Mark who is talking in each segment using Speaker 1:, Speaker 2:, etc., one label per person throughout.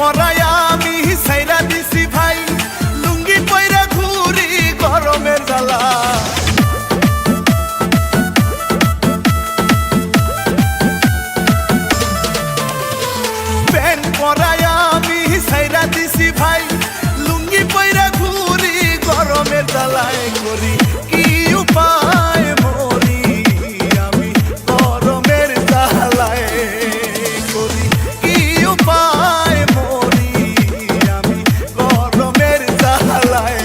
Speaker 1: পরায় আমি সাইরা দিছি ভাই, লুঙ্গি পইরা ঘুরি গরমের জ্বালা। প্যান্ট পরায় আমি সাইরা দিছি ভাই, লুঙ্গি পইরা ঘুরি গরমের জ্বালায়। করি কি উপায় মরি আমি গরমের জ্বালায়, করি কি উপায় মরি আমি গরমের জ্বালায়।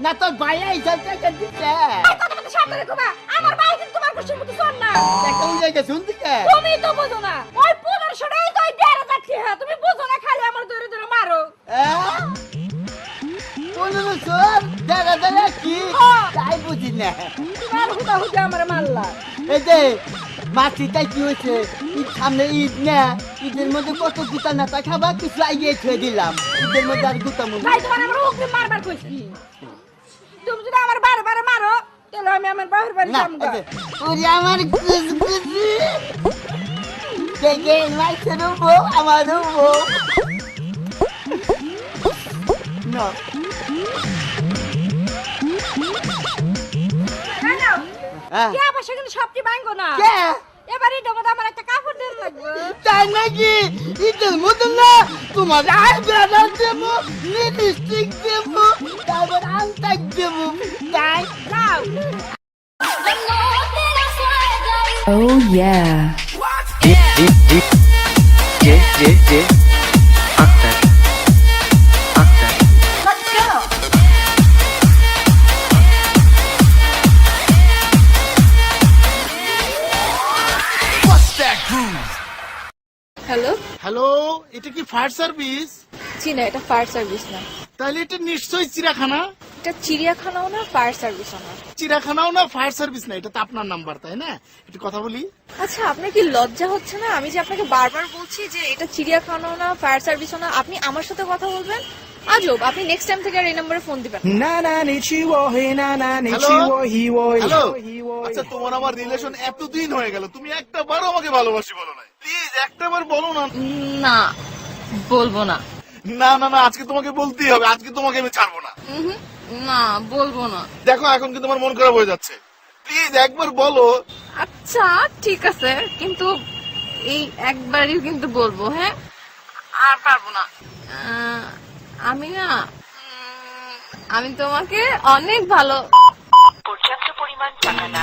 Speaker 2: না তোর ভাই আইসা টাকা দিতে আমার ভাই কিন্তু তোমার খুশির মতো শোন না টাকা উড়ে গেছে শুনতে তুমি তো বুঝো না ওই 1500 টাকায় তো 1500 টাকা তুমি বুঝো না খালি আমার ধরে ধরে মারো 1500 টাকা দাদা কি তাই বুঝি না তোমার হুদা হুদা আমার মারলা এই যে মাছিটাই কি হয়েছে ঈদ সামনে ঈদ না ঈদের মধ্যে কত গুতা নাতা খাবা কিছু আইয়ে ছুঁয়ে দিলাম ঈদের মধ্যে আর গুতা মনে ভাই তোমার আমার ওকে মারবার কইছি তুমি যদি আমার বারবার মারো তাহলে আমি আমার বাবার বাড়ি যাবো ওরে আমার কুসকুসি দেখে মাইছে রুবো আমার রুবো না কে আবার সেখানে সবটি ভাঙবো না কে এবারে ডমদা আমার একটা কাপড় দেন লাগবে তাই নাকি ঈদের মধ্যে না তোমার আইব্রো দেবো লিপস্টিক দেবো তারপর আংটাক দেবো তাই যাও
Speaker 3: Oh yeah.
Speaker 4: হ্যালো
Speaker 1: হ্যালো, এটা কি ফায়ার সার্ভিস?
Speaker 4: জি না, এটা ফায়ার সার্ভিস না।
Speaker 1: তাহলে এটা নিশ্চয়ই চিড়িয়াখানা।
Speaker 4: এটা চিড়িয়াখানাও না, ফায়ার সার্ভিসও না।
Speaker 1: চিড়িয়াখানাও না, ফায়ার সার্ভিস না, এটা তো আপনার নাম্বার তাই না? একটু কথা বলি।
Speaker 4: আচ্ছা, আপনার কি লজ্জা হচ্ছে না? আমি যে আপনাকে বারবার বলছি যে এটা চিড়িয়াখানাও না, ফায়ার সার্ভিসও না, আপনি আমার সাথে কথা বলবেন। আজব, আপনি নেক্সট টাইম থেকে আর এই নম্বরে ফোন দিবেন না।
Speaker 1: আচ্ছা, তোমার আমার রিলেশন এতদিন হয়ে গেল, তুমি একটা বারও আমাকে ভালোবাসি বলো না। প্লিজ একটা বার বলো না।
Speaker 4: না, বলবো না।
Speaker 1: না না না, আজকে তোমাকে বলতেই হবে, আজকে তোমাকে আমি ছাড়বো না।
Speaker 4: না, বলবো না।
Speaker 1: দেখো এখন কিন্তু আমার মন খারাপ হয়ে যাচ্ছে, প্লিজ একবার বলো।
Speaker 4: আচ্ছা ঠিক আছে, কিন্তু এই একবারই কিন্তু বলবো, হ্যাঁ? আর পারবো না। আমি তোমাকে অনেক ভালো।
Speaker 3: পর্যাপ্ত পরিমাণ টাকা না